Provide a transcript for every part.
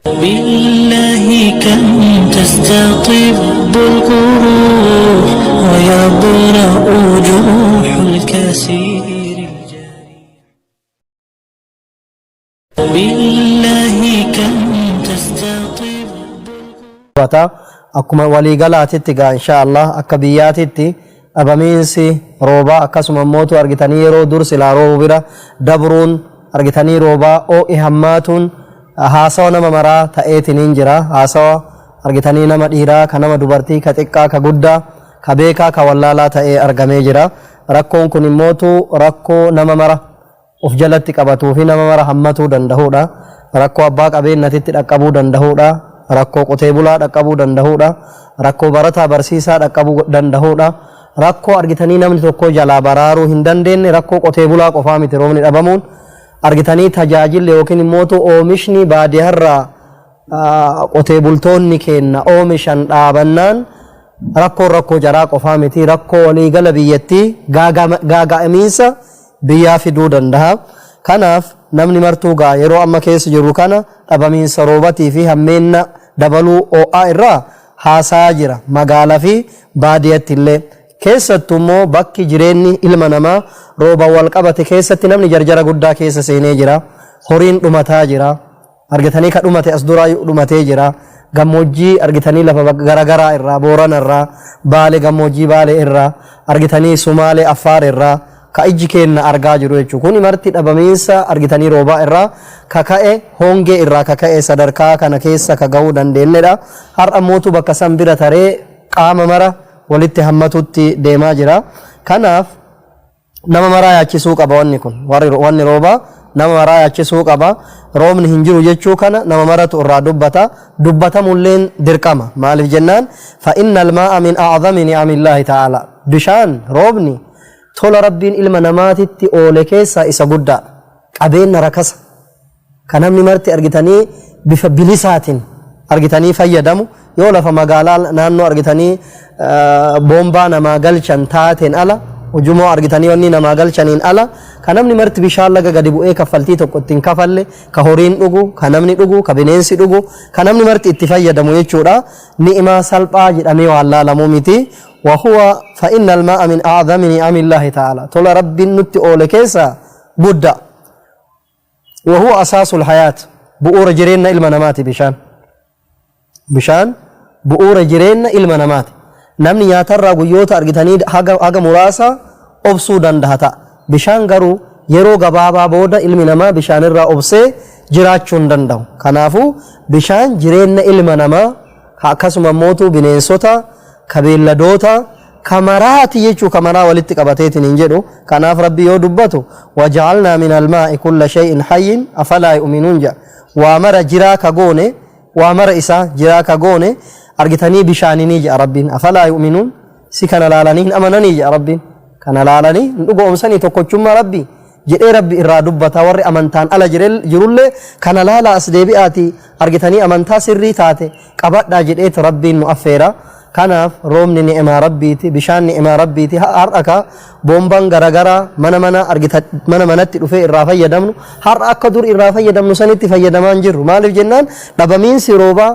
بالله كم تستطيب القروح ويبرأ جروح الكسير بالله كم تستطيب akkuma waliigalaatitti gaa inshaallah akka biyyaatitti dhabamiinsi roobaa akkasuma mootu argitanii yeroo dur silaa roobu bira dabruun argitanii roobaa oo'i hammaatuun haasawa nama maraa ta'eetiniin jira. Haasawa argitanii nama dhiiraa ka nama dubartii ka xiqqaa ka guddaa ka beekaa ka wallaalaa ta'ee argamee jira. Rakkoon kun immootu rakkoo nama mara of jalatti qabatuu fi nama mara hammatuu danda'uudha. Rakkoo abbaa qabeenyatitti dhaqqabuu danda'uudha. Rakkoo qotee bulaa dhaqqabuu danda'uudha. Rakkoo barataa barsiisaa dhaqqabuu danda'uudha. Rakkoo argitanii namni tokko jalaa baraaruu hin dandeenye rakkoo qotee bulaa qofaa miti roobni dhabamuun argitanii tajaajilli yookiin immootu oomishni baadiyyaarraa qotee bultoonni kenna oomishan dhaabannaan rakkoo jaraa qofaa miti rakkoo waliigala biyyattii gaaga'amiinsa biyyaa fiduu danda'a. Kanaaf namni martuu gaa yeroo amma keessa jiru kana dhabamiinsa roobatii fi hammeenna dabaluu oo'aa irraa haasaa jira magaalaa fi baadiyyatti illee. Keessattuu immoo bakki jireenyi ilma namaa rooba wal qabate keessatti namni jarjara guddaa keessa seenee jira. Horiin dhumataa jira. Argitanii ka dhumate as duraa dhumatee jira. Gammoojjii argitanii lafa garagaraa irraa Boorana irraa Baalee gammoojjii Baalee irraa argitanii Sumaalee Affaar irraa ka ijji kenna argaa jiru jechuudha. Kun marti dhabamiinsa argitanii roobaa irraa kaka'e hongee irraa kaka'e sadarkaa kana keessa ka ga'uu dandeenyedha. Har'a mootu bakka san bira taree qaama mara walitti hammatutti deemaa jira. Kanaaf nama maraa yaachisuu qaba wanni kun. Wanni roobaa nama maraa yaachisuu qaba. Roobni hin jiru jechuu kana nama maratu irraa dubbata. Dubbatamulleen dirqama. Maaliif jennaan fa innal maa'a min a'zami ni'amillaahi ta'ala. Bishaan roobni tola rabbiin ilma namaatitti oole keessa isa guddaa. Qabeenya rakasa. Kan namni marti argitanii bifa bilisaatiin argitanii fayyadamu. Yoo lafa magaalaa naannoo argitanii boombaa namaa galchan taateen ala ujumoo argitanii wanni namaa galchaniin ala kan namni marti bishaan laga gadi bu'ee kaffaltii tokko ittiin kafalle ka horiin dhugu ka namni dhugu ka bineensi dhugu ka namni marti itti fayyadamu jechuudha. Ni'imaa salphaa jedhamee waan laalamuu miti. Wahuwa fa innal maa'a min a'zami ni'amillaahi ta'ala. Tola rabbiin nutti oole keessa guddaa. Wahuwa asaasul hayaat bu'uura jireenya ilma namaati bishaan. Bishaan bu'uura jireenya ilma namaati. Namni nyaatarraa guyyoota argitanii haga muraasa obsuu danda'a ta'a. Bishaan garuu yeroo gabaabaa booda ilmi namaa bishaanirraa obsee jiraachuu hin danda'u. Kanaafuu bishaan jireenya ilma namaa akkasuma mootuu bineensota ka beelladoota kamaraati jechuu kamaraa walitti qabateetiin hin jedhu. Kanaaf rabbi yoo dubbatu waja'alnaa min almaa'i kulla shay'in hayyin afalaa yu'minuun jedha. Waa mara jiraa ka goone waa mara isaa jiraa ka goone argitanii bishaanini jedha rabbiin afalaa yu'minuun si kana laalanii hin amananii jedha rabbiin kana laalanii hin dhugoomsanii tokkochummaa rabbii jedhee rabbi irraa dubbata. Warri amantaan ala jirullee kana laala as deebi'aati argitanii amantaa sirrii taate qabadhaa jedheetu rabbiin nu affeera. Kanaaf roobni ni'imaa rabbiiti bishaan ni'imaa rabbiiti. Har'a ka boombaan garagaraa mana manatti dhufee irraa fayyadamnu har'a akka dur irraa fayyadamnu sanitti fayyadamaan jirru. Maaliif jennaan dhabamiinsi roobaa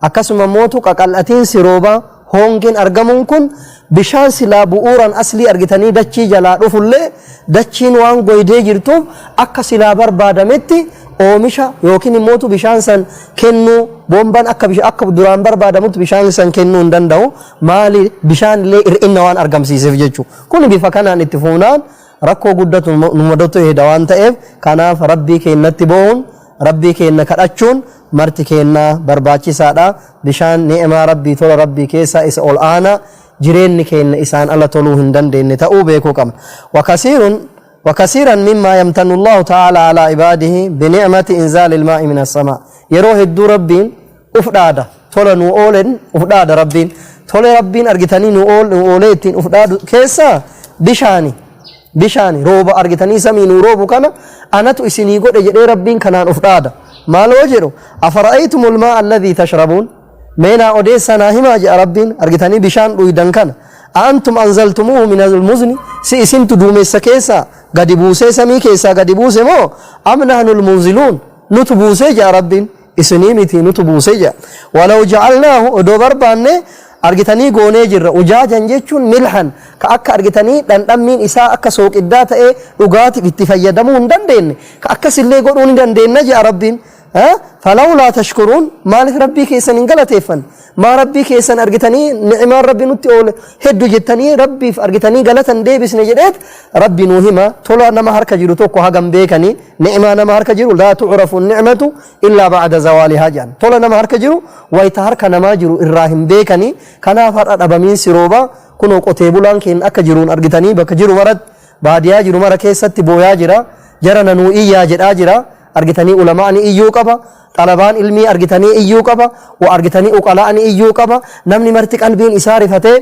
akkasuma mootu qaqal'atiinsi roobaa hongeen argamuun kun bishaan silaa bu'uuraan aslii argitanii dachii jalaa dhufullee dachiin waan goydee jirtuuf akka silaa barbaadametti oomisha yookiin immootu bishaan san kennuu boombaan akka duraan barbaadamutti bishaan san kennuu hin danda'u. Maali bishaan illee hir'inna waan argamsiiseef jechuudha. Kun bifa kanaan itti fuunaan rakkoo guddatu nu mudatu heeda waan ta'eef kanaaf rabbii keenyatti bo'uun rabbii keenya kadhachuun marti keenya barbaachisaadha. Bishaan ni'imaa rabbii tola rabbii keessaa isa ol aanaa jireenyi keenya isaan ala toluu hin dandeenye ta'uu beekuu qabna. وكثيرا مما يمتن الله تعالى على عباده بنعمة إنزال الماء من السماء. يروه الدو ربين أفدادا تولا نؤولن أفدادا ربين تولا ربين أرجتني نؤولتين أفدادا كيسا بشاني روبا أرجتني سمي نوروبو كنا أنا تو إسني قد جدي ربين كنان أفدادا ما لوجرو أفرأيتم الماء الذي تشربون مينا أوديسا ناهما جاء ربين أرجتني بشان رويدن كنا أنتم أنزلتموه من المزن سيسنت دومي سكيسا قد بوسي سمي كيسا قد بوسي مو أم نحن المنزلون نتبوسي جاء ربين إسني متي نتبوسيا ولو جعلناه دوبر بانه أرجتني غوني جرا وجاجا جيتشون ملحا كأك أرجتني لأن أمين إساء أك سوق الداتا إيه لغات بتفيدمون دندين كأك سلي قرون دندين نجا ربين ها فلولا تشكرون مالك ربي كيسن انقلتيفن ما ربي كيسن أرجتني نعم ربي نتي أول هدو جتني ربي أرجتني قلتن دي بس نجدت ربي نوهما طلع نما هرك جرو توكو هجم بيكني نعم نما هرك جرو لا تعرف النعمة إلا بعد زوالها جان طلع نما هرك جرو ويتهرك نما جرو الراهم بيكني كنا فرد أبمين سروبا كنو قتيبولان كين أكجرون أرجتني بكجرو مرد بعديا جرو مرة كيسة بويا جرا جرنا نوئيا جرا جرا أرجتني علماء إيو كبا طلبان علمي أرجتني إيو كبا وأرجتني أقلاء إيو كبا نمني مرتك أنبين إسارفته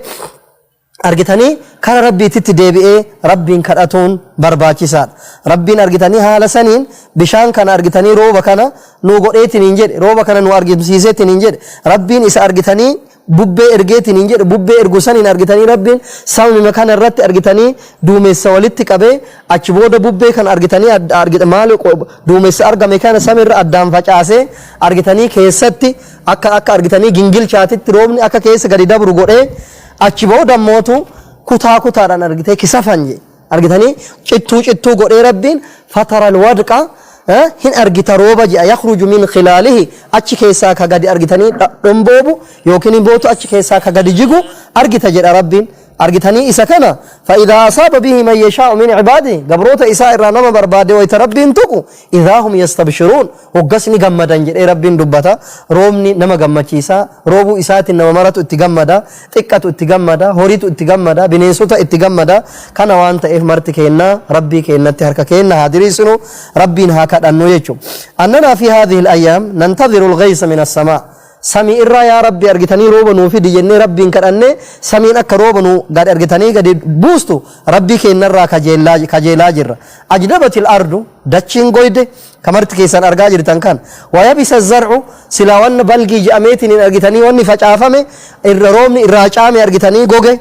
أرجتني كان ربي تتدبئ ربي كرأتون برباكسان ربي أرجتني هذا سنين بشان كان أرجتني روبا كان نوغوريت نينجر روبا كان نوارجت سيزت نينجر ربي إس أرجتني بوبي إرجيت نينجر بوبي إرجوسان أرجتني ربي سام مكان الرت أرجتني دومس ولدت كبه أشبود بوبي كان أرجتني أرجت مالك دومس أرجع مكان سامر أدام فجأسه أرجتني كيستي أكا أرجتني جنجل شاتت روبني أكا كيس غريدا بروغوري أشبود موتو كتا كتا ران أرجتني كسفنجي أرجتني شتو غوري ربين فترة الودقة هن أرجت روبا جاء يخرج من خلاله أشي كيسا كغادي أرجتني رمبوبو يوكني بوتو أشي كيسا كغادي جيجو أرجت جد ربين أرجتني إسكنا فإذا أصاب به من يشاء من عباده قبروت إساء الرانما برباده ويتربين تقو إذا هم يستبشرون وقسني قمدان جد ربين دبتا رومني نما قمتشيسا روبو إسات نما مرت اتقمدا تكت اتقمدا هوريت اتقمدا بنيسوتا اتقمدا كان وانت إيه مرتكينا ربي كينا تهرككينا هادريسنو ربين هكذا أنو يجو أننا في هذه الأيام ننتظر الغيث من السماء سمي إرّا يا ربي أرجتني روبنو في ديجني ربي كرنّي سمين أك روبنو قد أرجتني قد بوستو ربي كينرّا كجيلا جرّ أجدبت الأرض دتشين قيد كمرت كيسان أرجاجر تنكان ويبس الزرع سلاوان بلقي جاميتني أرجتني واني فجأفمي الرومني الراجامي أرجتني جوجي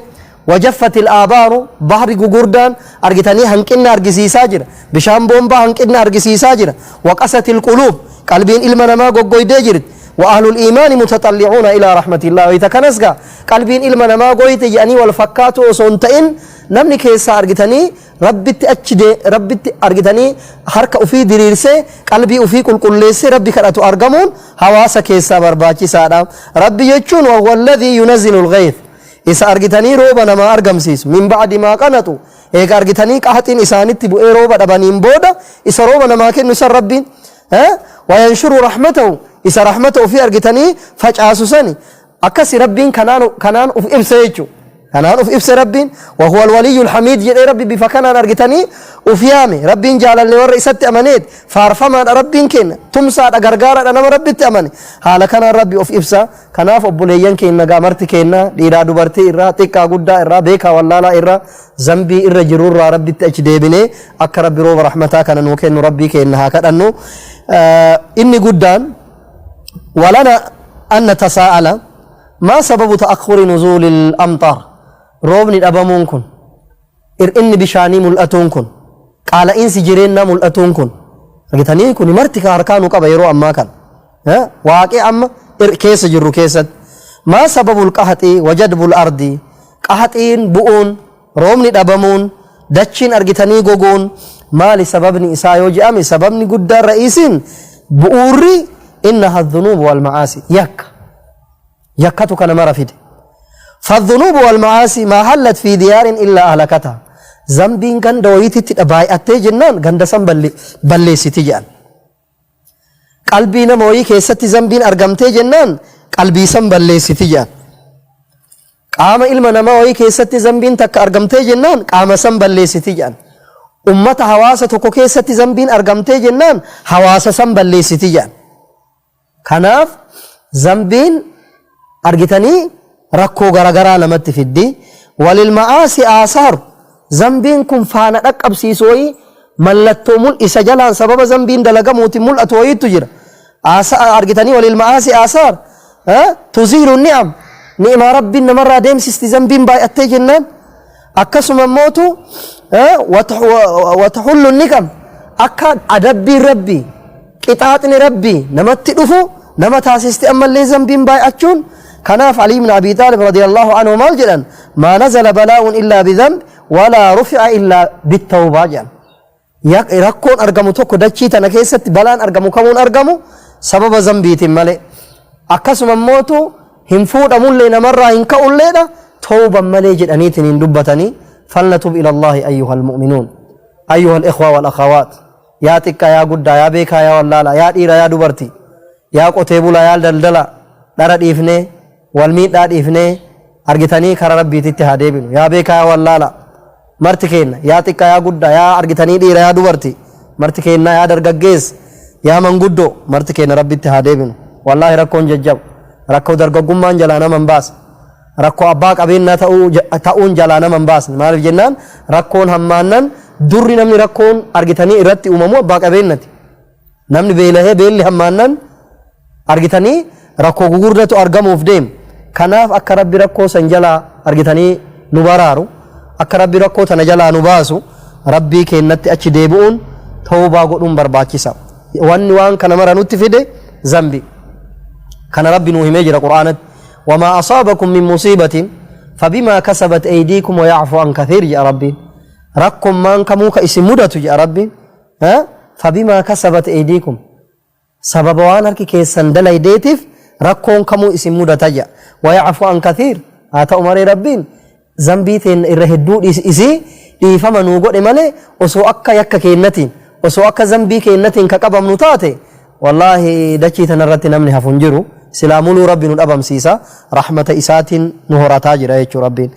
وجفت الآبار بحر جوردان أرجتني هنكنا أرجسيسا جرّ بشام بومبا هنكنا أرجسيسا جرّ وقست القلوب قلبين إلمنا ما جوجي جرّ وأهل الإيمان متطلعون إلى رحمة الله ويتكنسجا قلبين إلمنا ما قويت يعني والفكاتو صنتين نمني كيسا أرجتني ربت أرجتني حركة في دريرسه قلبي في كل ليس ربي كراتو أرجمون حواسا كيسا برباكي سادا ربي يجون وهو الذي ينزل الغيث إذا أرجتني روبنا ما أرجمسيس من بعد ما قنطوا إيه أرجتني كهتين إساني تبو إيه روبا دبانين بودا إذا روبنا ما كن نسر ربين وينشر رحمته إذا رحمته في أرجتني فجأة سني أكسي ربين كنان أف إبسيجو كنان أف إبس ربين وهو الولي الحميد جل ربي بفكنا أرجتني وفيامي ربين جعل اللي ور إسات أمانيت فارفما ربين كن تمسا أجرجارا أنا ربي تأمني حالا كان ربي أف إبسا كناف أبوليان كن نجامرت كنا ديرا دبرتي إرّا تكا قدا إرّا بيكا والله لا إرّا زنبي إرّا جرور ربي تأجدي بني أكرب برو رحمتك أنا نوكن ربي كن هكذا أنه إني قدان ولنا أن نتساءل ما سبب تأخر نزول الأمطار روبني أبامونكن إني بشاني ملأتونكن قال إنسي جرينا ملأتونكن رجتني كن مرتك أركانو كبيرو أما كان واقع أما كيس جرو كيسد ما سبب القحط وجدب الأرض قحطين بؤون روبني أبامون دتشين أرجتني غوغون ما لسببني إسايو جامي سببني قد رئيسين بؤوري إنها الذنوب والمعاصي يكتو كان مرفد فالذنوب والمعاصي ما حلت في ديار إلا أهلكتها زنبين كان دويتي تباي أتجنان كان دسم بلي ستجان قلبي نموي كيستي زنبين أرقمتي جنان قلبي سم بلي ستجان قام إلما نموي كيستي زنبين تك أرقمتي جنان قام سم بلي ستجان أمة حواسة تكو كيستي زنبين أرقمتي جنان حواسة سم بلي ستجان كناف زنبين أرجتني ركو غرغرا لمت في الدي وللمعاصي آثار زنبين كن فانا ركب سيسوي ملتو مل إسجلان سبب زنبين دلقا موت مل أتوي تجر أرجتني وللمعاصي آثار تزير النعم نعم ربي نمر ديم سيستي زنبين باي أتجنان أكسم موتو وتحل النكم أكاد أدبي ربي قطعتني ربي نمت دفو نما تاسست أما اللي ذنبين باي أتشون كناف علي بن أبي طالب رضي الله عنه مالجلا ما نزل بلاء إلا بذنب ولا رفع إلا بالتوبة جان يكون أرجمو توكو دتشي تنكيست بلان أرجمو كمون أرجمو سبب ذنبيت مالي أكسم موتو هم فود أمون لنا مرة إن كأول لنا توبة مالي جد أنيتني دبتني فلنتوب إلى الله أيها المؤمنون أيها الإخوة والأخوات يا تكا يا قدا يا بيكا يا واللالا يا إيرا يا دبرتي يا قتيبولا يا دلدلا دارد إفني والميت داد إفني أرجتني كرا ربي تتهاديبين يا بيكا يا واللالا مرتكين يا تكا يا قدا يا أرجتني إيرا يا دبرتي مرتكين يا درجاجيز يا من قدو مرتكين ربي تتهاديبين والله ركون ججب ركو درجاجومان جلانا من باس ركو أباك أبينا تأون جلانا من باس ما في جنان ركون همانن durri namni rakkoon argitanii irratti uumamu abbaa qabeenyati namni beelahee beelli hammaanan argitanii rakkoo gugurdatu argamuuf deem kanaaf akka rabbi rakkoo san jalaa argitanii nu baraaru akka rabbi rakkoo tana jalaa nu baasu rabbii keennatti achi deebi'uun tawbaa godhuun barbaachisa wanni waan kana mara nutti fide zambi kana rabbi nuu himee jira qur'aanatti wamaa asaabakum min musiibatin fabimaa kasabat aydiikum wa ya'fu an kathiir ya rabbiin ركم مان كموك اسم مدة يا ربي ها فبما كسبت أيديكم سبب وانك كيسن دلائي ديتف ركم كمو اسم مدة تجا ويعفو عن كثير هذا أمر ربين زنبيتين الرهدود إسي إفما نوغو إمالي وسو أكا يكا كينتين وسو أكا زنبي كينتين كقبم نتاتي والله دچي تنرت نمني هفنجرو سلامولو ربي نلأبم سيسا رحمة إسات نهرة تاجر يا ربين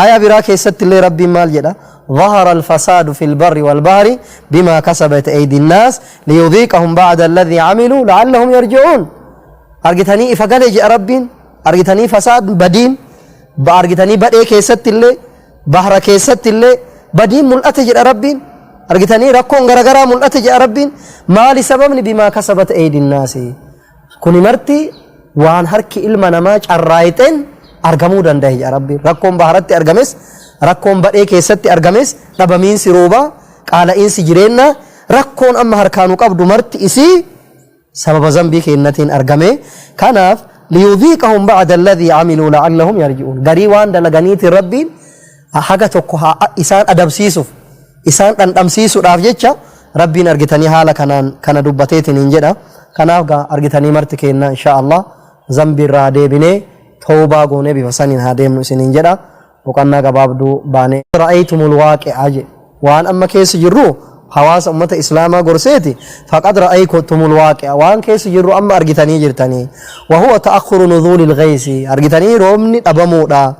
آية براك يست اللي ربي مال جدا ظهر الفساد في البر والبحر بما كسبت أيدي الناس ليذيقهم بعد الذي عملوا لعلهم يرجعون أرجتني إفقال جاء ربين أرجتني فساد بدين بأرجتني بدء كيست اللي بحر كيست اللي بدين ملأت جاء ربين أرجتني ركون غرغرا ملأت جاء ربين ما لسببني بما كسبت أيدي الناس كوني مرتي وان هركي إلما نماج الرايتين أرجمو دنده يا ربي ركون بحرتي أرجمس ركون بدء كيست أرجمس نبمين سروبا قال إنسي جرينا ركون أما هركانو قبض مرتي إسي سبب ذنبي كإنتين أرجمه كناف ليذيقهم بعد الذي عملوا لعلهم يرجعون غريوان دلغنيت ربين حاجة تكوها إسان أدب سيسوف إسان أن سيسو رافجتشا ربين أرجتني حالا كان دبتيتين إنجدا كناف أرجتني مرتكينا إن شاء الله ذنبي رادي بني توبا غوني بفسانين هاديم نسين إنجدا وكنا قبابدو باني رأيتم الواقع عجي وان أما كيس جرو حواس أمة إسلاما قرسيتي فقد رأيتم الواقع وان كيس جرو أما أرجتني جرتني وهو تأخر نزول الغيث أرجتني رومني أبمودا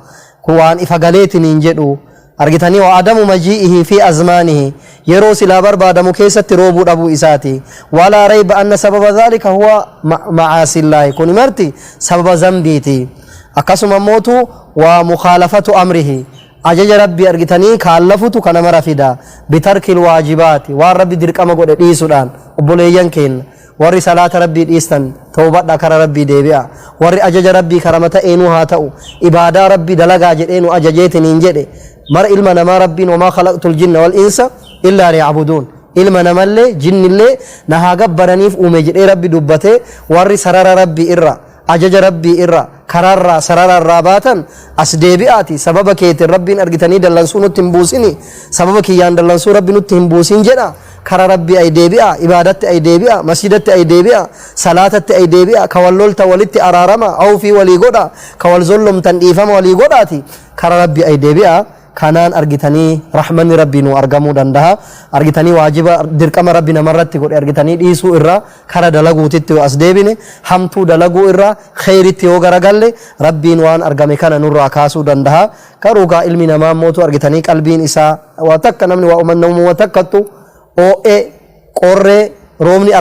كوان إفقاليت ننجدو أرجتني وعدم مجيئه في أزمانه يرو سلا برباد مكيسة روبو أبو إساتي ولا ريب أن سبب ذلك هو معاصي الله كون مرتي سبب ذنبيتي أقسم موتو ومخالفة أمره أجج ربي أرجتني كالفتو كان مرفدا بترك الواجبات والرب درك أما قد إيسودان وبوليان كين ور صلاة ربي إيستن توبة دكر ربي ديبيا ور أجج ربي كرمته إنو هاتو إبادة ربي دلقا جد إنو أججيت نينجد مر إلما نما ربي وما خلقت الجن والإنس إلا ليعبدون إلما نما اللي جن اللي نها قبرنيف أمجد ربي دبته ور سرر ربي إرّا أجج ربي إرّا كرر سرر الراباتا أسديبئاتي سببك يتر ربي أرجتني دلنسو نتنبوسيني سببك يان دلنسو ربي نتنبوسين جدا كرر ربي أي ديبئا إبادت أي ديبئا مسجدت أي ديبئا صلاة أي ديبئا كواللول تولدت أرارما أو في ولي قدا كوال ظلم تنئيفم ولي قداتي كرر ربي أي ديبئا كانان أرجتني رحمن ربي نو أرجمو دندها أرجتني واجب دركم ربي نمرت تقول أرجتني إيسو إرّا كرا دلقو تتو أسدبني همتو دلقو إرّا خيرتي وغرقل ربي نوان أرجمي كان نور كاسو دندها كروجا علمي نمام موتو أرجتني قلبين إسا وتك نمني وأمن نوم وتكتو أو قرّ رومني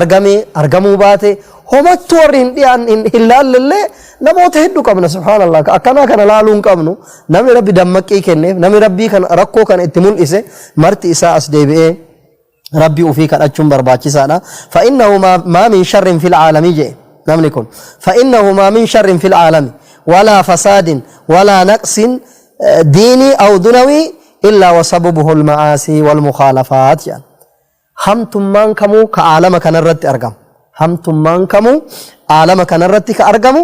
أرجمو باتي هما تورين ديان إن هلال لله نموت هدو كمنا سبحان الله أكنا كنا لالون كمنو نمي ربي دمك إيكنه نمي ربي كان ركو كان اتمون إسه مرت إساء أسدبئ ربي وفيك أجم برباكي سانا فإنه ما من شر في العالم جئ نملكم فإنه ما من شر في العالم ولا فساد ولا نقص ديني أو دنوي إلا وسببه المعاصي والمخالفات يعني هم تمان كمو كعالم كان الرد أرقم hamtummaan kamuu aalama kanarratti ka argamu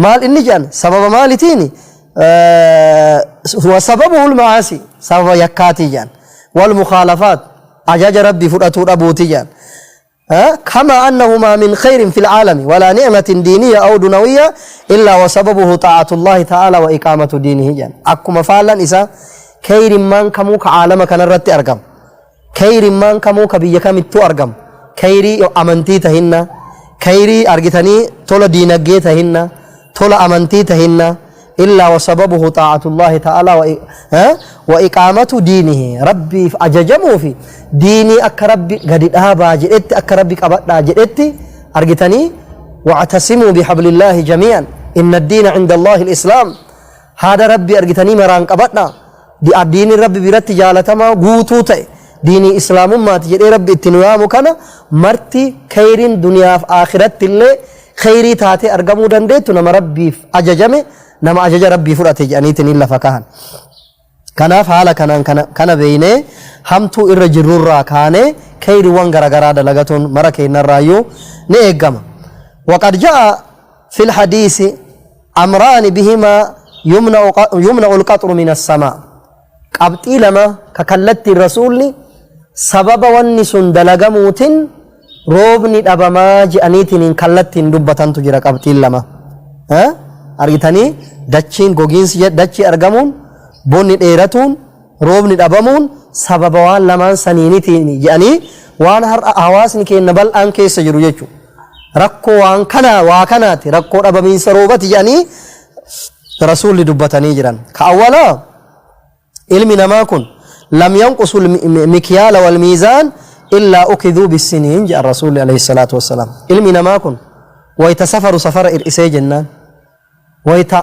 maal inni jedhan sababa maalitiin وسببه المعاصي سبب يكاتي جان والمخالفات أجاج ربي فرأتو أبوتي جان كما أنه ما من خير في العالم ولا نعمة دينية أو دنوية إلا وسببه طاعة الله تعالى وإقامة دينه جان أكو مفعلا إسا خير من كموك عالمك نرد أرقم خير من كموك بيك متو أرقم خير أمنتي تهنا خير أرقتني طول دينك تهنا طول أمنتي تهنا إلا وسببه طاعة الله تعالى وإقامة دينه ربي أججمه في ديني أكربي قد إهابا جئت أكربي قبطنا جئت أرقتني واعتصموا بحبل الله جميعا إن الدين عند الله الإسلام هذا ربي أرقتني مران قبطنا دي الدين ربي برت جالتما قوتو تأي ديني إسلام ما تجد ربي اتنوامو كان مرتي خير دنيا في آخرت اللي خيري تاتي أرقمو دنديتو نما ربي أججمه nama ajaja rabbii fudhate jedhaniitiin hin lafa kahan kanaaf haala kanaan kana beeynee hamtuu irra jirrurraa kaanee khayriiwwan garagaraa dalagatuun mara keennarraayyuu ni eeggama waqad ja'a fil hadiisi amraani bihimaa yumna'u alqaxru min assamaa qabxii lama ka kallattiin rasuulli sababa wanni sun dalagamuutiin roobni dhabamaa jedhaniitiin kallattiin dubbatantu jira qabxiin lama argitanii dachiin gogiinsi dachii argamuun bonni dheeratuun roobni dhabamuun sababa waan lamaan saniinitiin jedhanii waan har'a hawaasni keenya bal'aan keessa jiru jechuudha. Rakkoo waan kana waa kanaati rakkoo dhabamiinsa roobati jedhanii rasuulli dubbatanii jiran. Ka awwalaa ilmi namaa kun lam yanqusu mikyaala wal miizaan illaa ukiduu bisiniin jedha rasuulli alayhi salaatu wassalaam. Ilmi namaa kun wayita safaru safara ir'isee jennaan. ويتا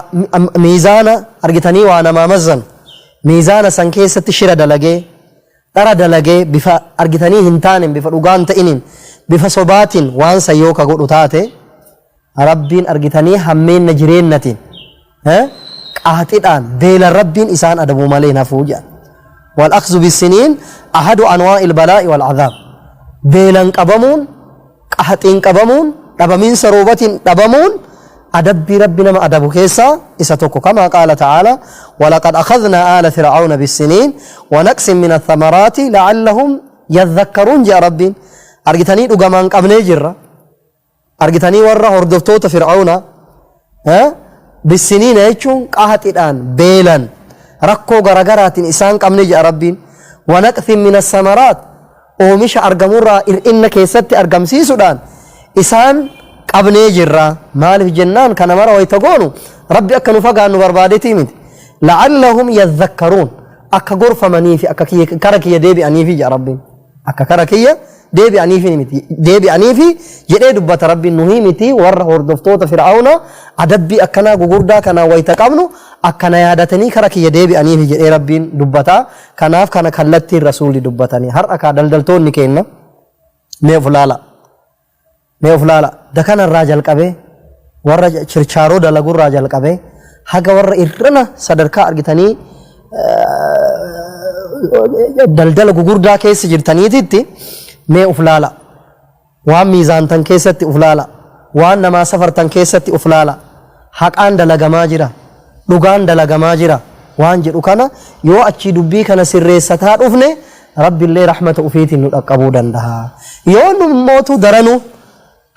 ميزانا أرجتني وأنا ما مزن ميزانا سنكيسة تشرد دلجة ترى دلجة بفا أرجتني هنتان بفا رجان تئنين بفا صبات وان سيوكا قول تاته ربين أرجتني همين نجرين نتين أهتد آن بيل ربين إسان أدبو مالينا فوجا والأخذ بالسنين أحد أنواع البلاء والعذاب بيلن كبمون أهتين كبمون ربمين سروبات كبمون أدب ربنا ما أدبو كيسا إساتوكو كما قال تعالى ولقد أخذنا آل فرعون بالسنين ونقص من الثمرات لعلهم يذكرون جاء ربين أرجتني أقامان قبل جرة أرجتني ورا هردفتوت فرعون بالسنين يجون قاهت الآن بيلا ركو غرغرات إسان قبل جاء ربين ونقص من الثمرات ومش أرجمورا إن كيست أرجمسي سودان إسان qabnee jirra maaliif jennaan kana mara way tagoonu rabbi akka nu fagaannu barbaadeti miti la'allahum yadhakkaruun akka gorfamanii fi akka kara kiyya deebi'anii fi jedha rabbiin akka kara kiyya deebi'anii fi miti deebi'anii fi jedhee dubbata rabbiin nuhi miti warra hordoftoota fir'auna adabbii akkanaa gugurdaa kanaa wayta qabnu akkana yaadatanii kara kiyya deebi'anii fi jedhee rabbiin dubbata kanaaf kana kallattiin rasuulli dubbatanii har'a ka daldaltoonni keenna mee uflaala dakana rajal qabe warra chirchaaro dalagur rajal qabe haga warra irrana sadarkaa argitanii daldala gugurdaa keessa jirtaniititti mee uflaala waan miizaantan keessatti uflaala waan namaa safartan keessatti uflaala haqaan dalagamaa jira dhugaan dalagamaa jira waan jedhu kana yoo achi dubbii kana sirreessataa dhufne rabbiillee rahmata ufiitiin nu dhaqqabuu danda'a yoo nu mootu daranu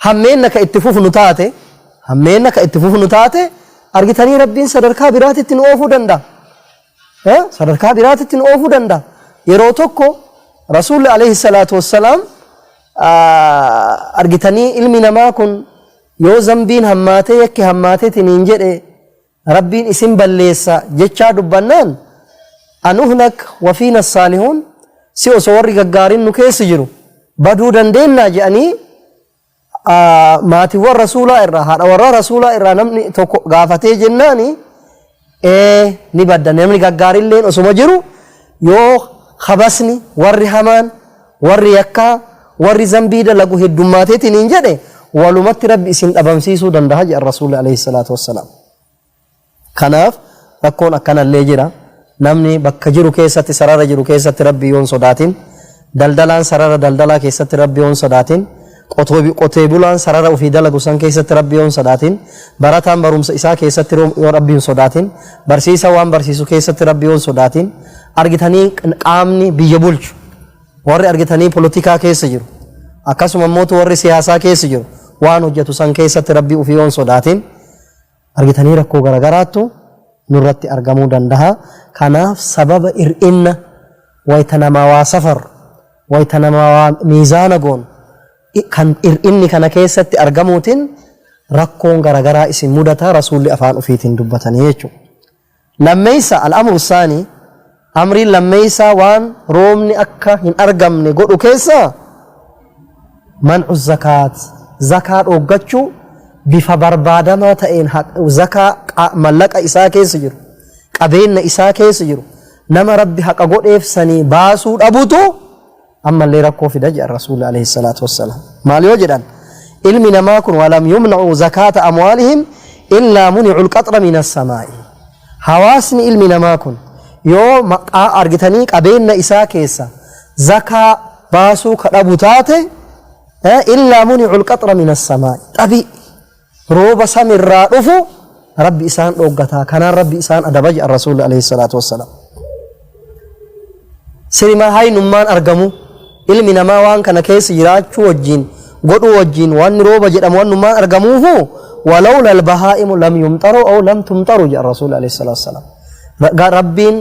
hammeenna ka itti fufu nu taate argitanii rabbiin sadarkaa biraatitti nu oofuu danda'a sadarkaa biraatitti nu oofuu danda'a yeroo tokko rasuulli alayhi salaatu wassalaam argitanii ilmi namaa kun yoo zambiin hammaatee yakki hammaateetiniin jedhe rabbiin isin balleessa jechaa dubbannaan anuhlak wafiina saalihuun si osoo warri gaggaariin nu keessa jiru baduu dandeennaa jedhanii maatiiwwan rasuulaa irraa haadha warra rasuulaa irraa namni tokko gaafatee jennaani ni badda namni gaggaarilleen osuma jiru yoo khabasni warri hamaan warri yakkaa warri zambii dalagu heddumaateetiin hin jedhe walumatti rabbi isin dhabamsiisuu danda'a jedha rasuulli alayhi salaatu wassalaam kanaaf rakkoon akkanallee jira namni bakka jiru keessatti sarara jiru keessatti rabbi yoon sodaatin daldalaan sarara daldalaa keessatti rabbi yoon sodaatin qotee bulaan sarara ofii dalagu san keessatti rabbi yoon sodaatin barataan barumsa isaa keessatti yoo rabbi hin sodaatin barsiisa waan barsiisu keessatti rabbi yoon sodaatin argitanii qaamni biyya bulchu warri argitanii politikaa keessa jiru akkasuma immoo warri siyaasaa keessa jiru waan hojjetu san keessatti rabbi ofii yoon sodaatin argitanii rakkoo garagaraattu nurratti argamuu danda'a. Kanaaf sababa ir'inna wayta namaa waa safar wayta namaa waa miizaana goon kan ir'inni kana keessatti argamuutiin rakkoon garagaraa isin mudata rasuulli afaan ofiitiin dubbatanii jechuudha. Lammeeysa al'amru saanii amriin lammeeysa waan roobni akka hin argamne godhu keessa man'u zakaat zakaa dhoggachuu bifa barbaadamaa ta'een zakaa mallaqa isaa keessa jiru qabeenya isaa keessa jiru nama rabbi haqa godheef sanii baasuu dhabutu ammallee rakkoo fida jedhan rasuulli alayhi salaatu wassalaam. Maal yoo jedhan ilmi namaa kun walam yumna'u zakaata amwaalihim illaa muni'ul qaxra minas samaa'i. Hawaasni ilmi namaa kun yoo maqaa argitanii qabeenya isaa keessa zakaa baasuu kadhabu taate illaa muni'ul qaxra minas samaa'i dhabii rooba samirraa dhufu rabbi isaan dhoggataa kanaan rabbi isaan adaba jedhan rasuulli alayhi salaatu wassalaam. Sirima haynummaan argamu ilmi namaa waan kana keessa jiraachuu wajjin godhu wajjin waan rooba jedhamu wannummaan argamuufu walawla albahaa'imu lam yumxaru aw lam tumxaru jedhan rasuulli alayhi salaatu wassalaam. Rabbiin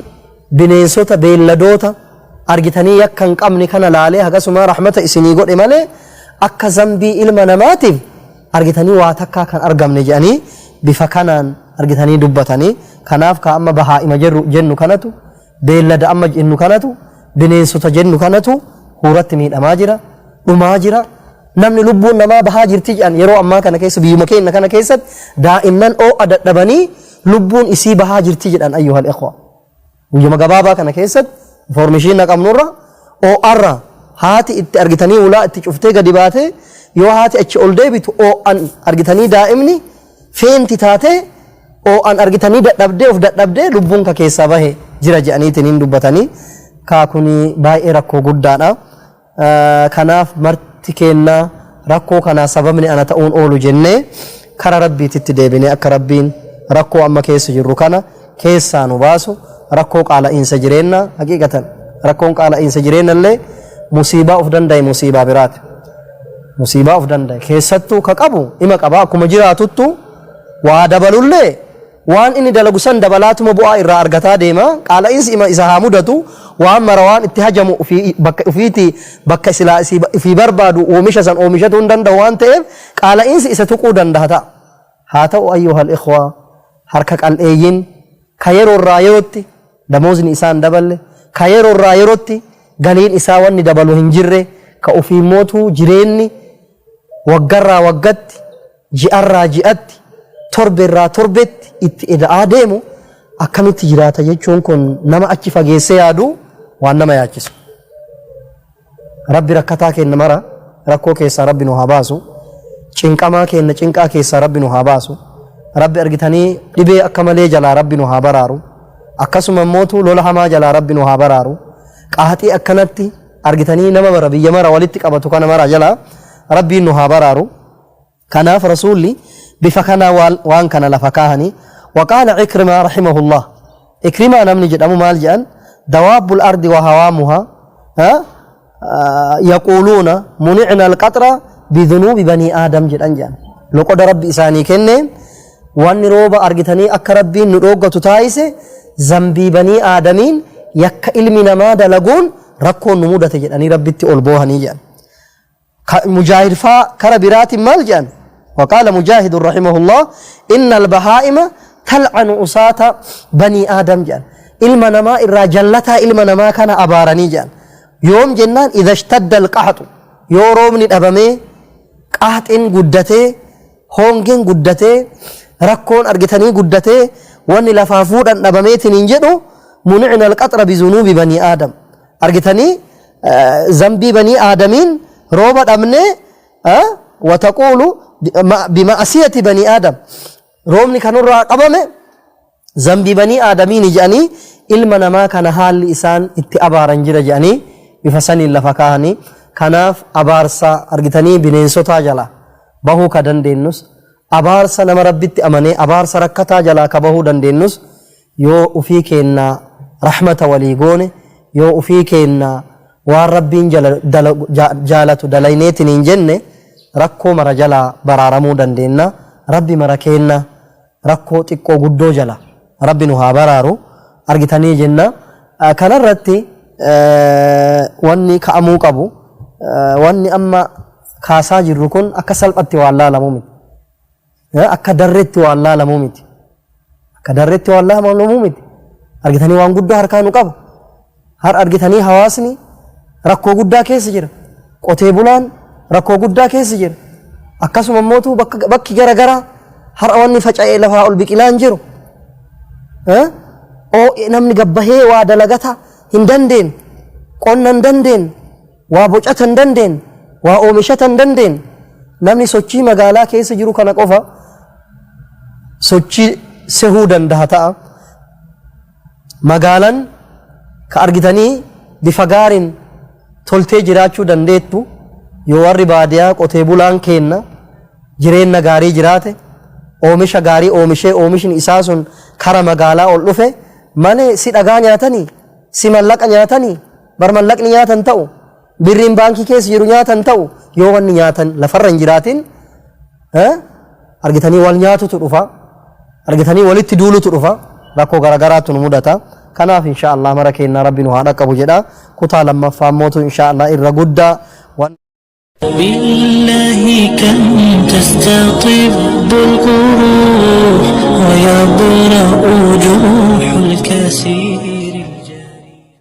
bineensota beelladoota argitanii yakka hin qabne kana laalee akkasuma rahmata isinii godhe malee akka zambii ilma namaatiif argitanii waa takkaa kan argamne jedhanii bifa kanaan argitanii dubbatanii. Kanaaf ka amma bahaa'ima jennu kanatu beellada amma jennu kanatu bineensota jennu kanatu huuratti miidhamaa jira dhumaa jira namni lubbuun namaa bahaa jirti jedhan yeroo ammaa kana keessa biyyuma keenya kana keessatti daa'imman oo'a dadhabanii lubbuun isii bahaa jirti jedhan ayyuhal ikhwa. Guyyuma gabaabaa kana keessatti information naqamnurra oo'arra haati itti argitanii ulaa itti cuftee gadi baatee yoo haati achi ol deebitu oo'an argitanii daa'imni feenti taatee oo'an argitanii dadhabdee of dadhabdee lubbuun ka keessaa bahe jira jedhaniitiin dubbatanii. Kaakuni baay'ee rakkoo guddaadha. Kanaaf marti kennaa rakkoo kanaa sababni ana ta'uun oolu jennee kara rabbiititti deebinee akka rabbiin rakkoo amma keessa jirru kana keessaa nu baasu rakkoo qaala'iinsa jireenyaa haqiqatan rakkoon qaala'iinsa jireenyallee musiibaa of danda'e musiibaa biraati. Musiibaa of danda'e keessattuu ka qabu ima qaba akkuma jiraatuttu waa dabalullee waan inni dalagu san dabalaatuma bu'aa irraa argataa deema. Qaala'iinsi ima isa haa mudatu waan mara waan itti hajamu ufiiti bakka silaa ifii barbaadu oomisha san oomishatu hin danda'u waan ta'eef qaala'iinsi isa tuquu danda'a ta'a. Haa ta'u ayyuhal ikhwaa harka qal'eeyyin ka yeroo irraa yerootti damoozni isaan daballe ka yeroo irraa yerootti galiin isaa wanni dabalu hin jirre ka ofii mootuu jireenni waggarraa waggatti ji'arraa ji'atti torbeerraa torbetti itti eda'aa deemu akkamitti jiraata jechuun kun nama achi fageessee yaadu waan nama yaachisu. Rabbi rakkataa kenna mara rakkoo keessaa rabbi nu haa baasu. Cinqamaa kenna cinqaa keessaa rabbi nu haa baasu. Rabbi argitanii dhibee akka malee jalaa rabbi nu haa baraaru. Akkasuma mootuu lola hamaa jalaa rabbi nu haa baraaru. Qaaxii akkanatti argitanii nama bara biyya mara walitti qabatu kana mara jalaa rabbiin nu haa baraaru. Kanaaf rasuulli bifa kana waan kana lafa kaahanii وقال عكرمة رحمه الله عكرمة نمني جدامو مال جان دواب الأرض وهوامها يقولون منعنا القطر بذنوب بني آدم جدان جان لو قد ربي إساني كنين وان روبا أرغتني أكا ربي نروغة تتايس زنبي بني آدمين يكا علمنا ما دلقون ركون نمودة جداني ربي تقلبوها نيجان مجاهد فا كربرات مال جان وقال مجاهد رحمه الله إن البهائم تلعن أساة بني آدم جان علم نما الرجلتا علم نما كان أبارني جان يوم جنان إذا اشتد القحط يوروم الأبمي قحط إن قدته هونجين قدته ركون أرجتني قدته وان لفافود أن أبميت ننجدو منعنا القطر بذنوب بني آدم أرجتني ذنبي بني آدمين روبت أمني وتقول بمعصية بني آدم رومني كانوا قبمه ذنبي بني آدمين جاني علم نما كان حال إسان اتأبارن جرى جاني بفسن الله فكاهني kanaaf abaarsa argitanii bineensotaa jala bahuu ka dandeenyus abaarsa nama rabbitti amanee abaarsa rakkataa jalaa ka bahuu dandeenyus yoo ufii keennaa rahmata walii goone yoo ufii keennaa waan rabbiin jaalatu dalayneetiin hin jenne rakkoo mara jalaa baraaramuu dandeenya. Rabbi mara keenna rakkoo xiqqoo guddoo jala rabbi nu haa baraaru argitanii jenna. Kanarratti wanni ka'amuu qabu wanni amma kaasaa jirru kun akka salphatti waan laalamuu miti. Akka darreetti waan laalamuu miti. Akka darreetti waan laalamuu miti. Argitanii waan guddaa harkaa nu qaba. Har argitanii hawaasni rakkoo guddaa keessa jira. Qotee bulaan rakkoo guddaa keessa jira. Akkasuma immoo bakki garagaraa har wanni faca'ee lafaa ol biqilaan jiru. Namni gabbahee waa dalagata hin dandeenye, qonna hin dandeenye, waa bocata hin dandeenye, waa oomishata hin dandeenye. Namni sochii magaalaa keessa jiru kana qofa sochii sehuu danda'a ta'a. Magaalaan ka argitanii bifa gaariin toltee jiraachuu dandeettu yoo warri baadiyaa qotee bulaan keenna jireenya gaarii jiraate oomisha gaarii oomishee oomishni isaa sun kara magaalaa ol dhufe malee si dhagaa nyaatanii si mallaqa nyaatanii bar mallaqni nyaatan ta'u birriin baankii keessa jiru nyaatan ta'u yoo wanni nyaatan lafarra hin jiraatin argitanii wal nyaatutu dhufa argitanii walitti duulutu dhufa rakkoo garagaraatu nu mudata. Kanaaf inshaallah mara keenna rabbi nu haa dhaqqabu jedha. Kutaa lammaffaa mootu inshaallah irra guddaa بالله كم تستطب القروح ويبرأ جروح الكثير الجريح.